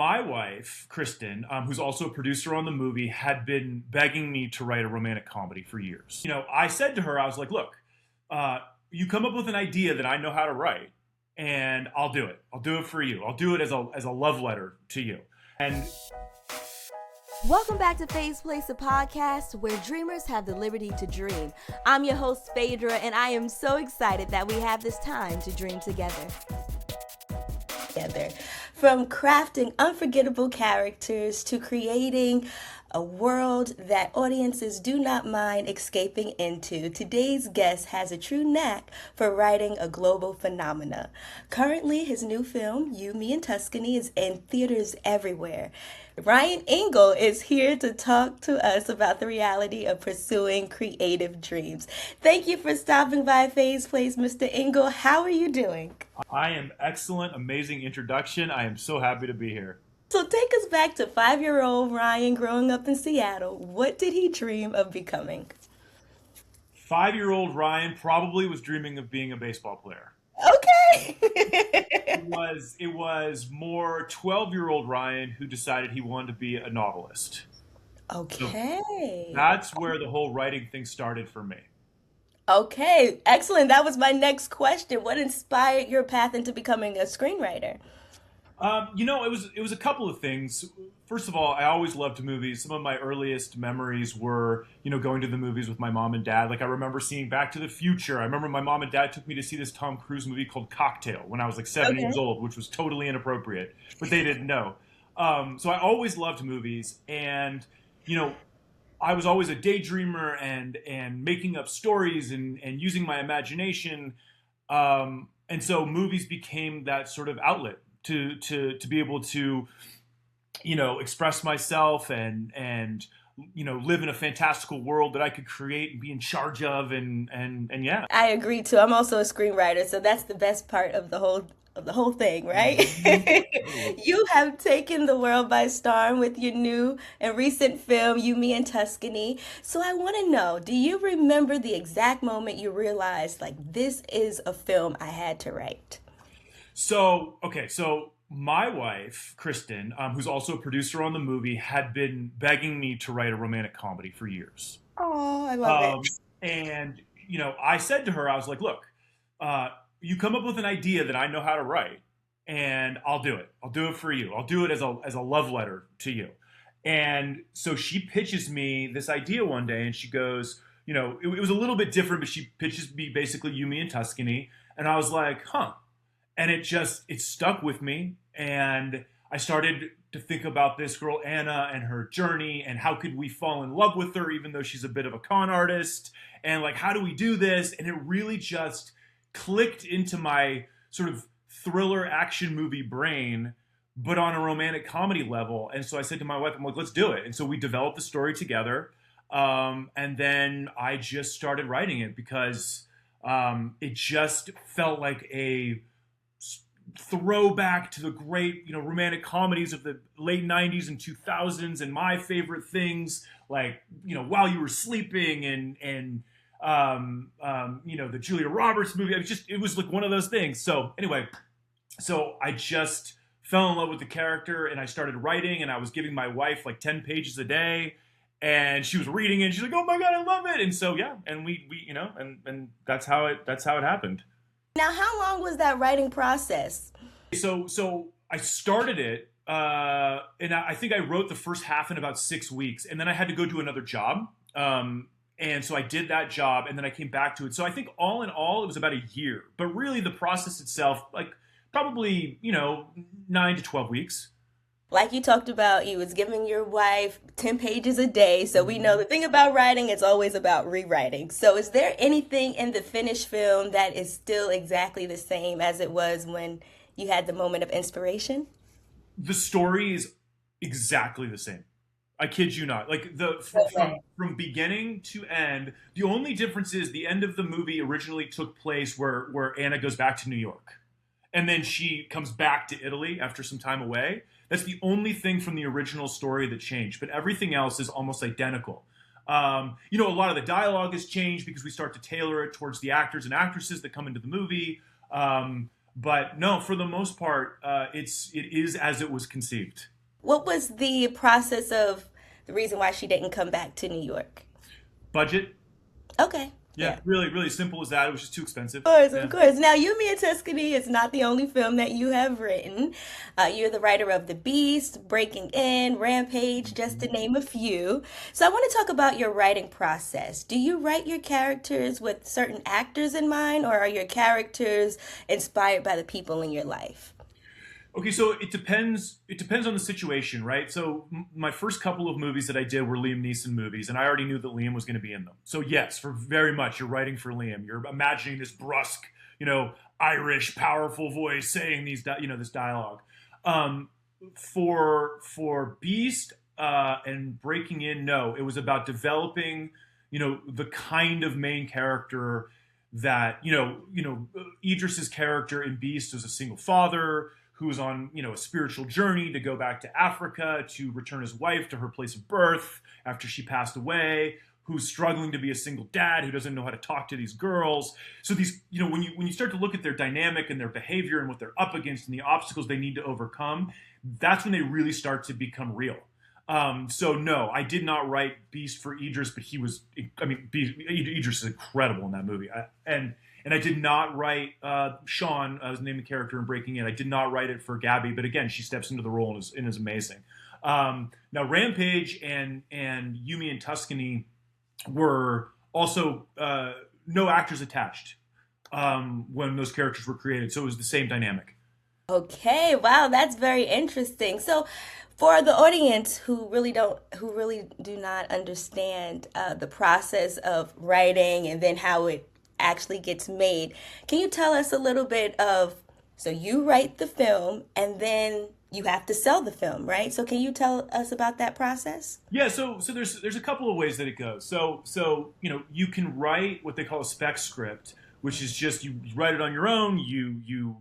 my wife, Kristen, who's also a producer on the movie, had been begging me to write a romantic comedy for years. I said to her, I was like, look, you come up with an idea that I know how to write, and I'll do it. I'll do it for you. I'll do it as a love letter to you. And welcome back to Faye's Place, a podcast where dreamers have the liberty to dream. I'm your host, Phaedra, and I am so excited that we have this time to dream together. From crafting unforgettable characters to creating a world that audiences do not mind escaping into, today's guest has a true knack for writing a global phenomena. Currently, his new film, You, Me, and Tuscany, is in theaters everywhere. Ryan Engle is here to talk to us about the reality of pursuing creative dreams. Thank you for stopping by Faye's Place, Mr. Engle. How are you doing? I am excellent, amazing introduction. I am so happy to be here. So take us back to 5-year-old Ryan growing up in Seattle. What did he dream of becoming? 5-year-old Ryan probably was dreaming of being a baseball player. Okay. It was more 12-year-old Ryan who decided he wanted to be a novelist. Okay. So that's where the whole writing thing started for me. Okay, excellent. That was my next question. What inspired your path into becoming a screenwriter? It was a couple of things. First of all, I always loved movies. Some of my earliest memories were, going to the movies with my mom and dad. Like I remember seeing Back to the Future. I remember my mom and dad took me to see this Tom Cruise movie called Cocktail when I was like 7 years old, which was totally inappropriate, but they didn't know. So I always loved movies, and I was always a daydreamer and making up stories and using my imagination. And so movies became that sort of outlet to be able to, express myself and live in a fantastical world that I could create and be in charge of. And yeah. I agree too. I'm also a screenwriter, so that's the best part of the whole thing, right? Mm-hmm. You have taken the world by storm with your new and recent film, You, Me, and Tuscany. So I want to know, do you remember the exact moment you realized, like, this is a film I had to write? So my wife, Kristen, who's also a producer on the movie, had been begging me to write a romantic comedy for years. Oh, I love it. And, I said to her, I was like, look, you come up with an idea that I know how to write, and I'll do it. I'll do it for you. I'll do it as a love letter to you. And so she pitches me this idea one day, and she goes, it was a little bit different, but she pitches me basically You, Me, and Tuscany. And I was like, huh. And it stuck with me. And I started to think about this girl, Anna, and her journey, and how could we fall in love with her, even though she's a bit of a con artist, and like, how do we do this? And it really just clicked into my sort of thriller action movie brain, but on a romantic comedy level. And so I said to my wife, I'm like, let's do it. And so we developed the story together. And then I just started writing it because it just felt like a throwback to the great, romantic comedies of the late 90s and 2000s, and my favorite things like, While You Were Sleeping and the Julia Roberts movie. It was like one of those things. So anyway, I just fell in love with the character, and I started writing, and I was giving my wife like 10 pages a day, and she was reading it, and she's like, oh my God, I love it. And so, yeah. And we and that's how it happened. Now, how long was that writing process? So I started it, and I think I wrote the first half in about 6 weeks, and then I had to go do another job. And so I did that job, and then I came back to it. So I think all in all, it was about a year. But really, the process itself, like probably, 9 to 12 weeks. Like you talked about, you was giving your wife 10 pages a day. So we know the thing about writing, it's always about rewriting. So is there anything in the finished film that is still exactly the same as it was when you had the moment of inspiration? The story is exactly the same. I kid you not. Like from beginning to end, the only difference is the end of the movie originally took place where Anna goes back to New York. And then she comes back to Italy after some time away. That's the only thing from the original story that changed, but everything else is almost identical. A lot of the dialogue has changed because we start to tailor it towards the actors and actresses that come into the movie. But no, for the most part, it is as it was conceived. What was the process of the reason why she didn't come back to New York? Budget, Okay. yeah, Yeah. really, really simple as that. It was just too expensive. Of course, of Yeah. course. Now, You, Me, and Tuscany is not the only film that you have written. You're the writer of The Beast, Breaking In, Rampage, just to name a few. So, I want to talk about your writing process. Do you write your characters with certain actors in mind, or are your characters inspired by the people in your life? Okay, so it depends. It depends on the situation, right? So my first couple of movies that I did were Liam Neeson movies, and I already knew that Liam was going to be in them. So yes, for very much, you're writing for Liam. You're imagining this brusque, Irish, powerful voice saying this dialogue. Um, for Beast and Breaking In, no, it was about developing, the kind of main character that Idris's character in Beast was a single father who was on a spiritual journey to go back to Africa to return his wife to her place of birth after she passed away, who's struggling to be a single dad who doesn't know how to talk to these girls. So these when you start to look at their dynamic and their behavior and what they're up against and the obstacles they need to overcome, that's when they really start to become real. So no, I did not write Beast for Idris, but Idris is incredible in that movie. And I did not write Sean, as named the character in Breaking In. I did not write it for Gabby, but again, she steps into the role and is amazing. Now, Rampage and Yumi and Tuscany were also no actors attached when those characters were created, so it was the same dynamic. Okay, wow, that's very interesting. So, for the audience who really do not understand the process of writing and then how it actually gets made, can you tell us a little bit of, so you write the film and then you have to sell the film, right? So, can you tell us about that process? Yeah, so there's a couple of ways that it goes. So you can write what they call a spec script, which is just you write it on your own. You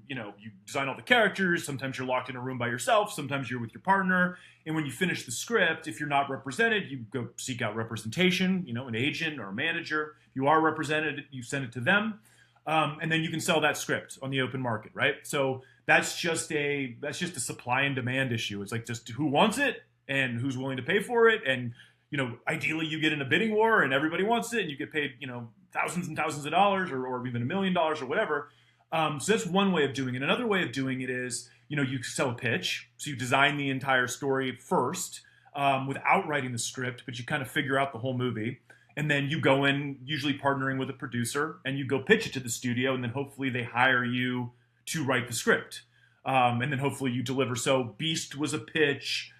design all the characters. Sometimes you're locked in a room by yourself. Sometimes you're with your partner. And when you finish the script, if you're not represented, you go seek out representation. An agent or a manager. If you are represented, you send it to them, and then you can sell that script on the open market, right? So that's just a supply and demand issue. It's like just who wants it and who's willing to pay for it, and ideally you get in a bidding war and everybody wants it and you get paid thousands and thousands of dollars or even $1 million or whatever. So that's one way of doing it. Another way of doing it is you sell a pitch. So you design the entire story first without writing the script, but you kind of figure out the whole movie. And then you go in, usually partnering with a producer, and you go pitch it to the studio, and then hopefully they hire you to write the script. And then hopefully you deliver. So Beast was a pitch.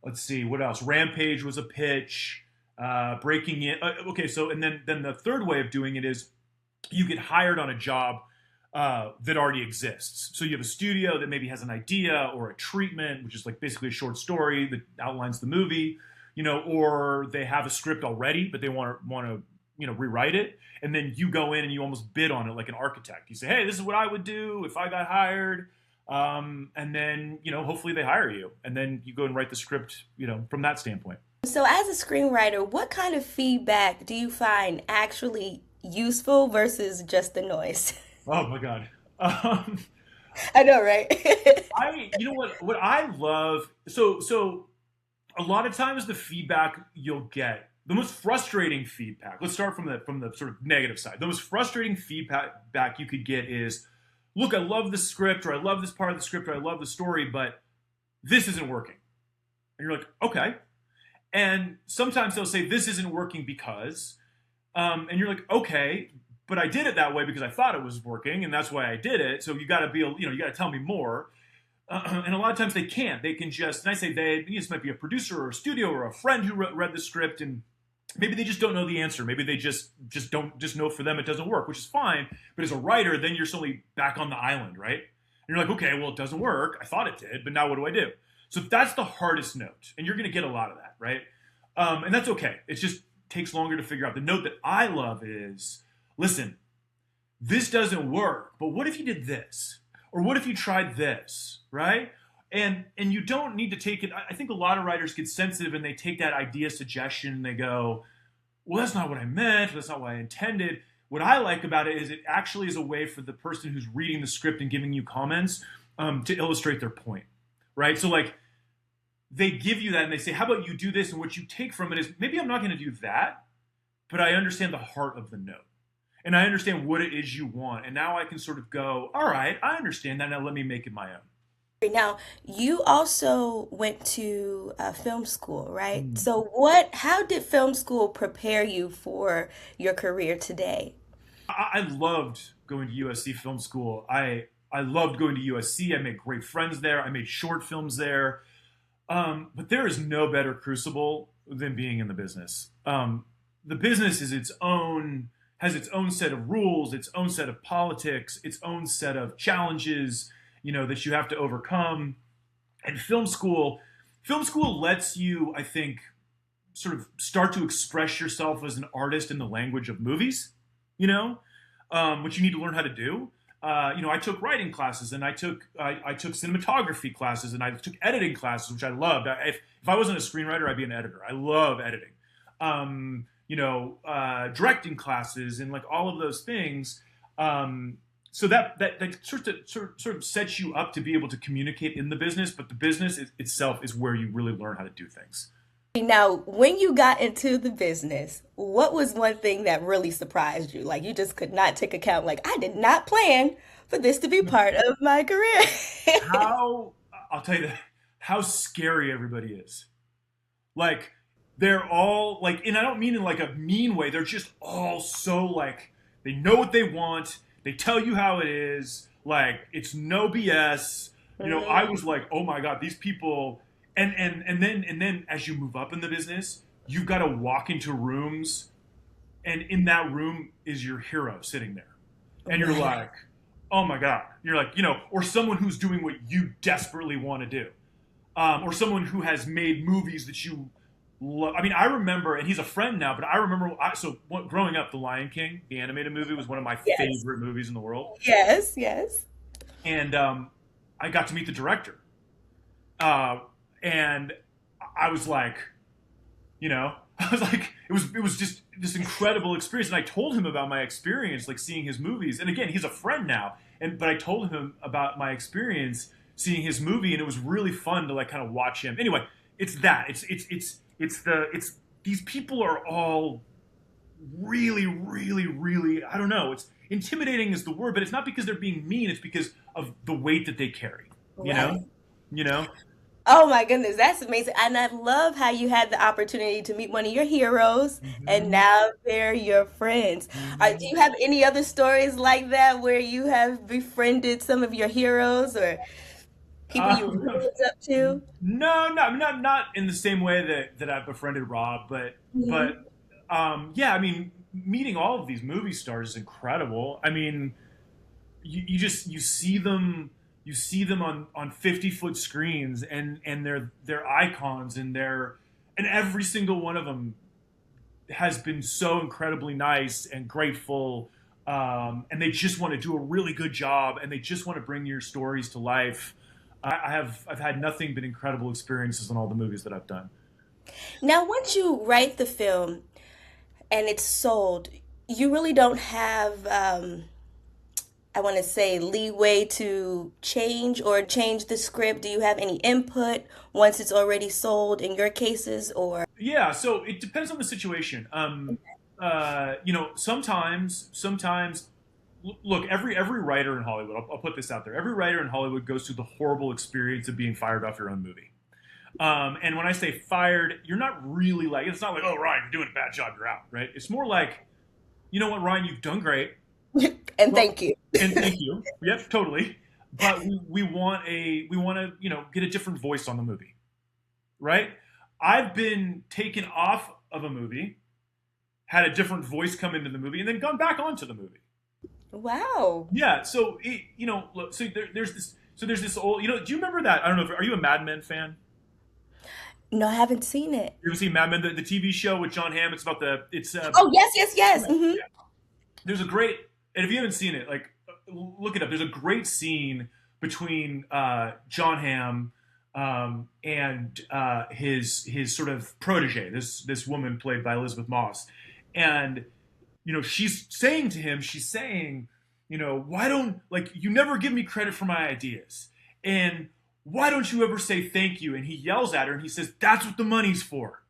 Let's see, what else? Rampage was a pitch. Breaking In. Okay, so and then the third way of doing it is you get hired on a job that already exists. So you have a studio that maybe has an idea or a treatment, which is like basically a short story that outlines the movie, or they have a script already, but they want to rewrite it. And then you go in and you almost bid on it like an architect. You say, hey, this is what I would do if I got hired. And then, hopefully they hire you. And then you go and write the script, from that standpoint. So, as a screenwriter, what kind of feedback do you find actually useful versus just the noise? Oh my God. Um, I know, right? what I love, so a lot of times the feedback you'll get, the most frustrating feedback, let's start from the sort of negative side. The most frustrating feedback you could get is, look, I love the script, or I love this part of the script, or I love the story, but this isn't working. And you're like, okay. And sometimes they'll say, this isn't working because, and you're like, okay, but I did it that way because I thought it was working, and that's why I did it. So you got to you got to tell me more. And a lot of times they can't. They can just, and I say this might be a producer or a studio or a friend who read the script, and maybe they just don't know the answer. Maybe they just know for them it doesn't work, which is fine. But as a writer, then you're suddenly back on the island, right? And you're like, okay, well, it doesn't work. I thought it did, but now what do I do? So that's the hardest note, and you're going to get a lot of that, right? And that's okay. It just takes longer to figure out. The note that I love is, listen, this doesn't work, but what if you did this? Or what if you tried this, right? And you don't need to take it. I think a lot of writers get sensitive and they take that idea suggestion and they go, well, that's not what I meant. That's not what I intended. what I like about it is it actually is a way for the person who's reading the script and giving you comments to illustrate their point, right? So like they give you that and they say, how about you do this? And what you take from it is, maybe I'm not going to do that, but I understand the heart of the note. And I understand what it is you want. And now I can sort of go, all right, I understand that. Now let me make it my own. Now, you also went to film school, right? Mm. So how did film school prepare you for your career today? I loved going to USC Film School. I loved going to USC. I made great friends there. I made short films there. But there is no better crucible than being in the business. The business is has its own set of rules, its own set of politics, its own set of challenges, that you have to overcome. And film school lets you, I think, sort of start to express yourself as an artist in the language of movies, which you need to learn how to do. I took writing classes, and I took cinematography classes, and I took editing classes, which I loved. If I wasn't a screenwriter, I'd be an editor. I love editing. Directing classes and like all of those things. So that sort of sets you up to be able to communicate in the business, but the business itself is where you really learn how to do things. Now, when you got into the business, what was one thing that really surprised you? Like you just could not take account, like I did not plan for this to be part of my career. I'll tell you how scary everybody is. Like they're all like, and I don't mean in like a mean way. They're just all so like, they know what they want. They tell you how it is. Like it's no BS. I was like, oh my God, these people. And then as you move up in the business, you've got to walk into rooms, and in that room is your hero sitting there. And you're like, oh my God. You're like, or someone who's doing what you desperately want to do. Or someone who has made movies that you love. I mean, I remember, and he's a friend now, but I remember, growing up, The Lion King, the animated movie, was one of my favorite movies in the world. Yes, yes. And I got to meet the director. And I was like, it was just this incredible experience. And I told him about my experience, like seeing his movies. And again, he's a friend now. But I told him about my experience seeing his movie, and it was really fun to like kind of watch him. Anyway, it's that. It's these people are all really, really, really, I don't know. It's intimidating is the word, but it's not because they're being mean. It's because of the weight that they carry. Right. You know. Oh my goodness, that's amazing. And I love how you had the opportunity to meet one of your heroes and now they're your friends. Do you have any other stories like that where you have befriended some of your heroes or people you looked up to? No, not in the same way that I've befriended Rob, but yeah, I mean, meeting all of these movie stars is incredible. I mean, you see them. You see them on 50-foot screens, and they're icons, and every single one of them has been so incredibly nice and grateful, and they just want to do a really good job, and they just want to bring your stories to life. I've had nothing but incredible experiences on all the movies that I've done. Now, once you write the film and it's sold, you really don't have I want to say leeway to change the script. Do you have any input once it's already sold in your cases, or? Yeah, so it depends on the situation. Sometimes look, every writer in Hollywood, I'll put this out there. Every writer in Hollywood goes through the horrible experience of being fired off your own movie. And when I say fired, you're not really like, it's not like, oh, Ryan, you're doing a bad job, you're out, right? It's more like, you know what, Ryan, you've done great. And thank you. And thank you. Yep, totally. But we want to, get a different voice on the movie, right? I've been taken off of a movie, had a different voice come into the movie, and then gone back onto the movie. Wow. Yeah. So look, there's this old, do you remember that? I don't know. Are you a Mad Men fan? No, I haven't seen it. You ever seen Mad Men, the TV show with John Hamm? It's about Oh, yes. Mm-hmm. Yeah. There's a great. And if you haven't seen it, like, look it up. There's a great scene between John Hamm and his sort of protege, this woman played by Elizabeth Moss, and she's saying to him, why don't, like, you never give me credit for my ideas. And why don't you ever say thank you? And he yells at her and he says, that's what the money's for,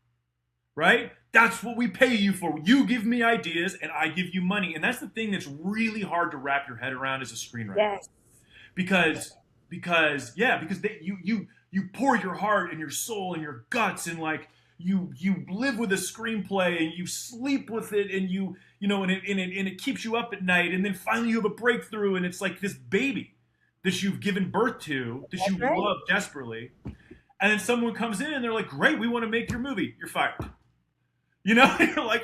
right? That's what we pay you for. You give me ideas and I give you money. And that's the thing that's really hard to wrap your head around as a screenwriter. Yes. Because you pour your heart and your soul and your guts, and like you live with a screenplay and you sleep with it, and and it keeps you up at night, and then finally you have a breakthrough, and it's like this baby that you've given birth to, that you love desperately, and then someone comes in and they're like, great, we want to make your movie. You're fired. You're like,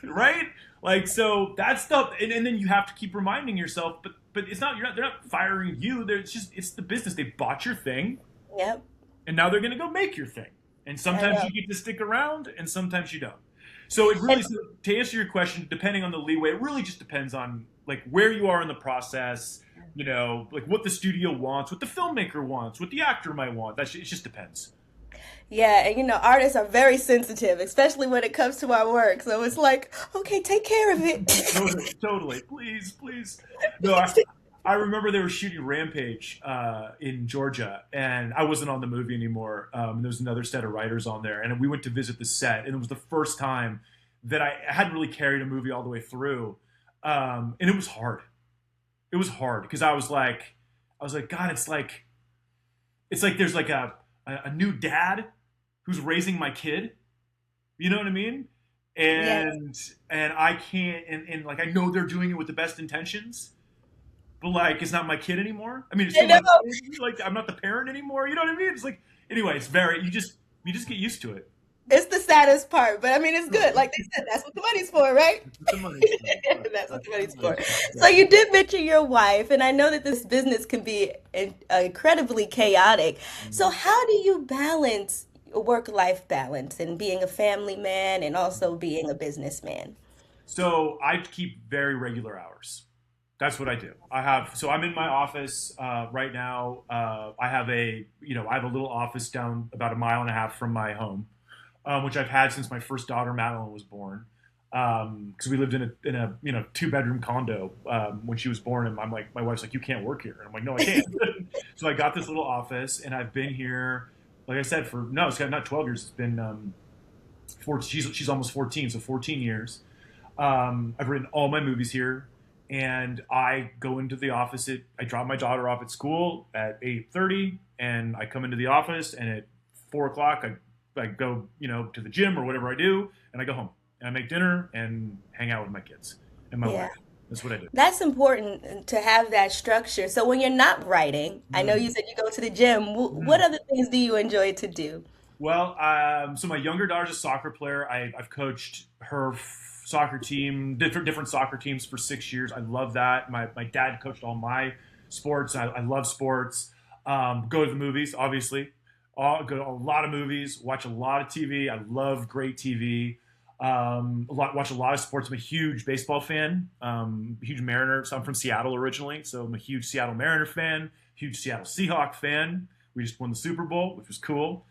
right? Like, so that stuff, and then you have to keep reminding yourself, but it's not, they're not firing you. It's the business. They bought your thing. Yep. And now they're going to go make your thing. And sometimes you get to stick around and sometimes you don't. So it really, to answer your question, depending on the leeway, it really just depends on like where you are in the process, like what the studio wants, what the filmmaker wants, what the actor might want. It just depends. Yeah, and artists are very sensitive, especially when it comes to our work. So it's like, okay, take care of it. Totally. Please. No, I remember they were shooting Rampage in Georgia, and I wasn't on the movie anymore. And there was another set of writers on there, and we went to visit the set, and it was the first time that I hadn't really carried a movie all the way through, and it was hard. It was hard because I was like, God, it's like there's like a new dad who's raising my kid. You know what I mean? And I can't, and like I know they're doing it with the best intentions. But like, it's not my kid anymore. I mean, it's still my kid. Like, I'm not the parent anymore. You know what I mean? It's like, anyway, it's you just get used to it. It's the saddest part, but I mean, it's good. Like they said, that's what the money's for, right? That's what the money's for. So you did mention your wife, and I know that this business can be incredibly chaotic. So how do you balance work-life balance and being a family man and also being a businessman? So I keep very regular hours. That's what I do. So I'm in my office right now. I have a little office down about 1.5 miles from my home, which I've had since my first daughter Madeline was born. Because we lived in a 2-bedroom condo when she was born, and my wife's like, you can't work here, and I'm like, no, I can't. So I got this little office, and I've been here, like I said, it's not 12 years. It's been she's almost 14, so 14 years. I've written all my movies here. And I go into the office I drop my daughter off at school at 8:30, and I come into the office, and at 4:00 I go to the gym or whatever I do, and I go home and I make dinner and hang out with my kids and my wife. That's what I do. That's important to have that structure. So when you're not writing, I know you said you go to the gym. What other things do you enjoy to do? Well, so my younger daughter's a soccer player. I've coached her soccer team, different soccer teams for 6 years. I love that. My dad coached all my sports. I love sports. Go to the movies, obviously. Go to a lot of movies. Watch a lot of TV. I love great TV. Watch a lot of sports. I'm a huge baseball fan. Huge Mariner. So I'm from Seattle originally, so I'm a huge Seattle Mariner fan. Huge Seattle Seahawk fan. We just won the Super Bowl, which was cool.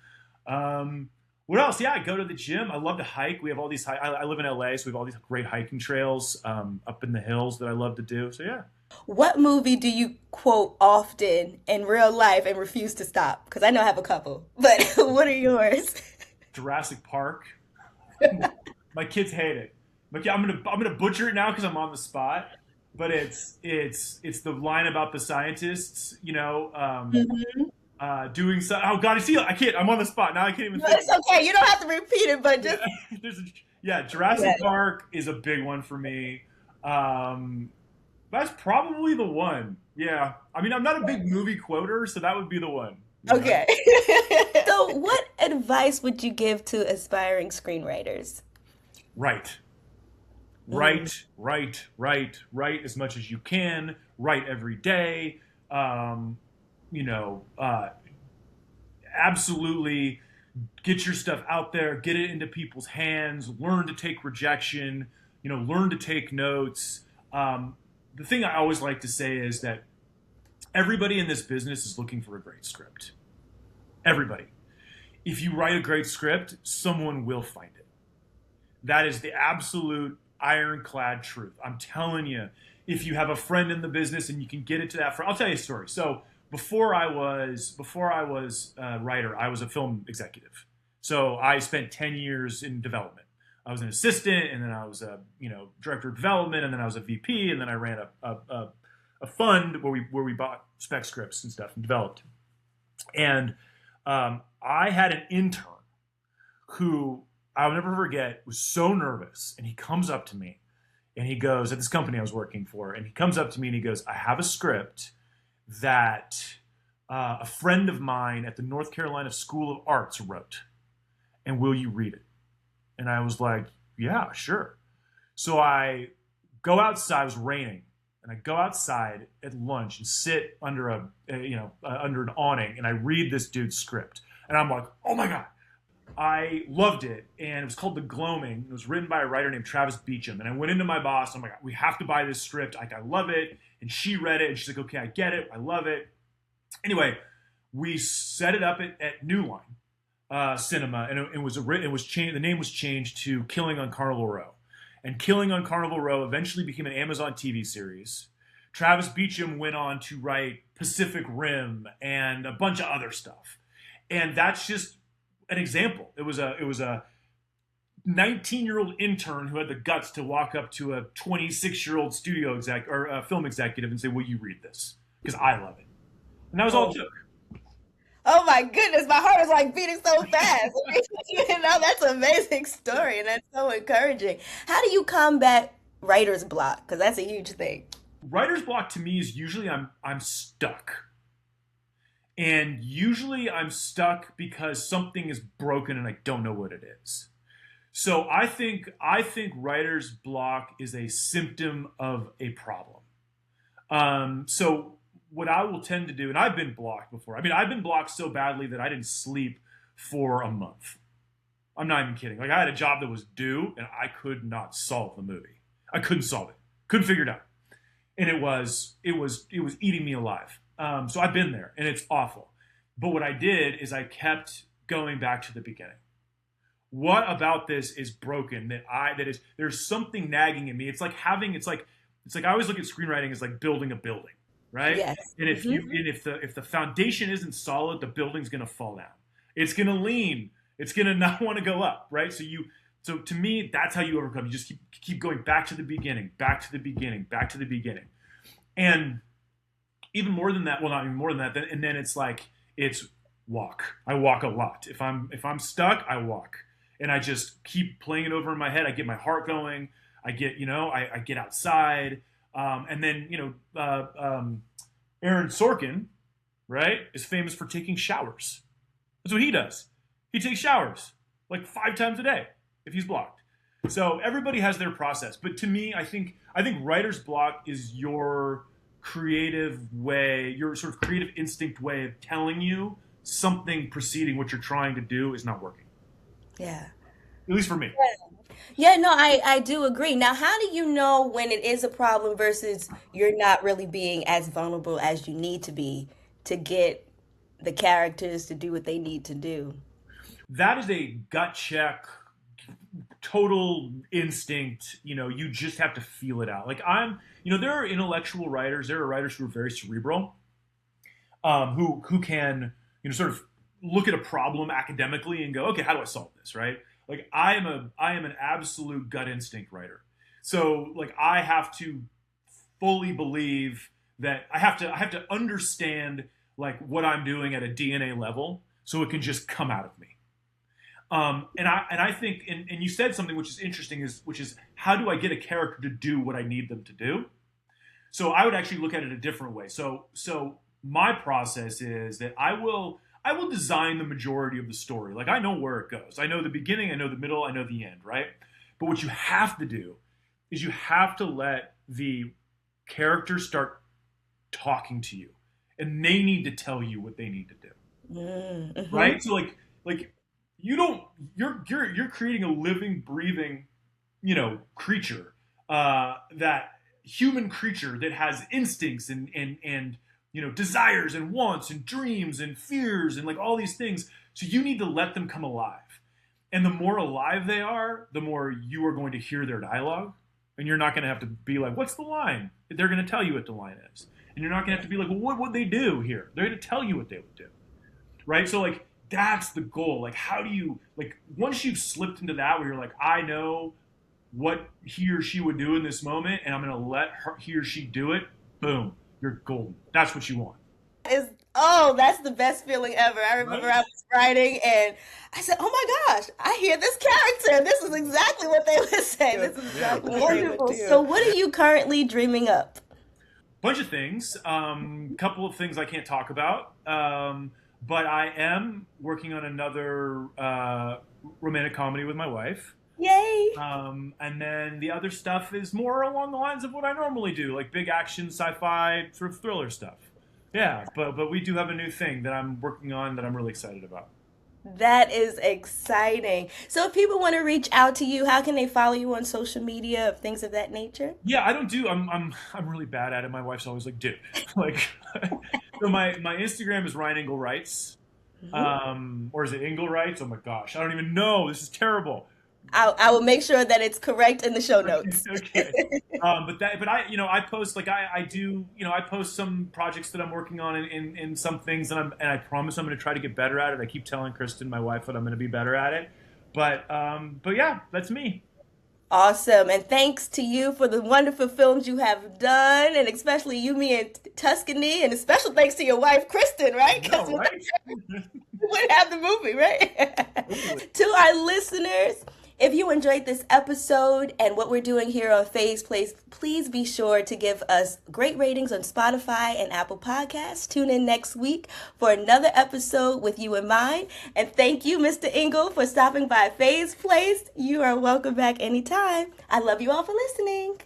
What else? Yeah, I go to the gym. I love to hike. We have all these. I live in LA, so we have all these great hiking trails up in the hills that I love to do. So yeah. What movie do you quote often in real life and refuse to stop? Because I know I have a couple, but what are yours? Jurassic Park. My kids hate it. But I'm gonna butcher it now because I'm on the spot. But it's the line about the scientists. Doing so. Oh God, I can't. I'm on the spot now. I can't even. No, it's okay. You don't have to repeat it, but just. Jurassic Park is a big one for me. That's probably the one. Yeah, I mean, I'm not a big movie quoter, so that would be the one. Okay. So, what advice would you give to aspiring screenwriters? Write as much as you can. Write every day. Absolutely get your stuff out there, get it into people's hands, learn to take rejection, learn to take notes. The thing I always like to say is that everybody in this business is looking for a great script. Everybody. If you write a great script, someone will find it. That is the absolute ironclad truth. I'm telling you, if you have a friend in the business and you can get it to that friend, I'll tell you a story. So before I was a writer, I was a film executive. So I spent 10 years in development. I was an assistant, and then I was a director of development, and then I was a VP, and then I ran a fund where we bought spec scripts and stuff and developed. And I had an intern who I'll never forget was so nervous, and he comes up to me, and he goes, at this company I was working for, and he comes up to me and he goes, I have a script that a friend of mine at the North Carolina School of Arts wrote, and will you read it? And I was like, yeah, sure. So I go outside, it was raining, and I go outside at lunch and sit under under an awning, and I read this dude's script. And I'm like, oh my God. I loved it, and it was called The Gloaming. It was written by a writer named Travis Beacham. And I went into my boss, and I'm like, we have to buy this script. I read it. And she read it, and she's like, okay, I get it. I love it. Anyway, we set it up at New Line Cinema, and the name was changed to Killing on Carnival Row. And Killing on Carnival Row eventually became an Amazon TV series. Travis Beacham went on to write Pacific Rim and a bunch of other stuff. And that's just an example. It was a 19-year-old intern who had the guts to walk up to a 26-year-old studio exec or a film executive and say, will you read this? Because I love it. And that was all it took. Oh my goodness, my heart is like beating so fast. That's an amazing story, and that's so encouraging. How do you combat writer's block? Because that's a huge thing. Writer's block to me is usually I'm stuck. And usually I'm stuck because something is broken and I don't know what it is. So I think writer's block is a symptom of a problem. So what I will tend to do, and I've been blocked before. I mean, I've been blocked so badly that I didn't sleep for a month. I'm not even kidding. Like, I had a job that was due and I could not solve the movie. I couldn't solve it. Couldn't figure it out. And it was eating me alive. So I've been there, and it's awful. But what I did is I kept going back to the beginning. What about this is broken? There's something nagging in me. It's like I always look at screenwriting as like building a building, right? Yes. And if the foundation isn't solid, the building's gonna fall down. It's gonna lean. It's gonna not want to go up, right? So to me, that's how you overcome. You just keep going back to the beginning, back to the beginning, back to the beginning, and even more than that, well, not even more than that, and then it's walk. I walk a lot. If I'm stuck, I walk, and I just keep playing it over in my head. I get my heart going. I get I get outside, and then Aaron Sorkin, right, is famous for taking showers. That's what he does. He takes showers like 5 times a day if he's blocked. So everybody has their process, but to me, I think writer's block is your creative way, your sort of creative instinct way of telling you something preceding what you're trying to do is not working. Yeah. At least for me. Yeah, no, I do agree. Now, how do you know when it is a problem versus you're not really being as vulnerable as you need to be to get the characters to do what they need to do? That is a gut check, total instinct. You just have to feel it out. Like there are intellectual writers. There are writers who are very cerebral, who can sort of look at a problem academically and go, okay, how do I solve this, right? Like I am an absolute gut instinct writer. So like I have to fully believe that I have to understand like what I'm doing at a DNA level so it can just come out of me. And I think, and you said something which is interesting, which is how do I get a character to do what I need them to do? So I would actually look at it a different way. So my process is that I will design the majority of the story. Like I know where it goes. I know the beginning, I know the middle, I know the end, right? But what you have to do is you have to let the characters start talking to you, and they need to tell you what they need to do, mm-hmm. right? So like you're creating a living, breathing, creature, that human creature that has instincts and desires and wants and dreams and fears and like all these things. So you need to let them come alive. And the more alive they are, the more you are going to hear their dialogue. And you're not going to have to be like, what's the line? They're going to tell you what the line is. And you're not going to have to be like, well, what would they do here? They're going to tell you what they would do. Right? So like, that's the goal. Like, how do you, like, once you've slipped into that where you're like, I know what he or she would do in this moment, and I'm going to let he or she do it, boom, you're golden. That's what you want. That's the best feeling ever. I remember I was writing and I said, oh my gosh, I hear this character. This is exactly what they would say. This is exactly what they would do. So what are you currently dreaming up? Bunch of things. Couple of things I can't talk about. But I am working on another romantic comedy with my wife. Yay! And then the other stuff is more along the lines of what I normally do, like big action, sci-fi, sort of thriller stuff. Yeah, but we do have a new thing that I'm working on that I'm really excited about. That is exciting. So if people want to reach out to you, how can they follow you on social media, things of that nature? Yeah, I don't do. I'm really bad at it. My wife's always like, dude, like. So my Instagram is Ryan Engle Writes, or is it Engle Writes? Oh my gosh, I don't even know. This is terrible. I will make sure that it's correct in the show notes. Okay. But I post like I do. I post some projects that I'm working on in some things, and I promise I'm going to try to get better at it. I keep telling Kristen, my wife, that I'm going to be better at it. But yeah, that's me. Awesome. And thanks to you for the wonderful films you have done, and especially You, Me, and Tuscany, and a special thanks to your wife, Kristen, right? Because we wouldn't have the movie, right? To our listeners, if you enjoyed this episode and what we're doing here on Phase Place, please be sure to give us great ratings on Spotify and Apple Podcasts. Tune in next week for another episode with you in mind. And thank you, Mr. Engle, for stopping by Phase Place. You are welcome back anytime. I love you all for listening.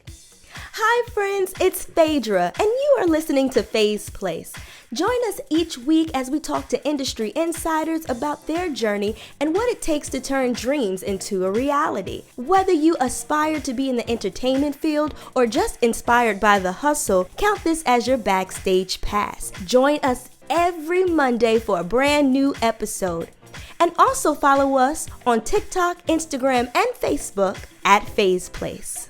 Hi friends, it's Phaedra, and you are listening to Phase Place. Join us each week as we talk to industry insiders about their journey and what it takes to turn dreams into a reality. Whether you aspire to be in the entertainment field or just inspired by the hustle, count this as your backstage pass. Join us every Monday for a brand new episode. And also follow us on TikTok, Instagram, and Facebook at Phase Place.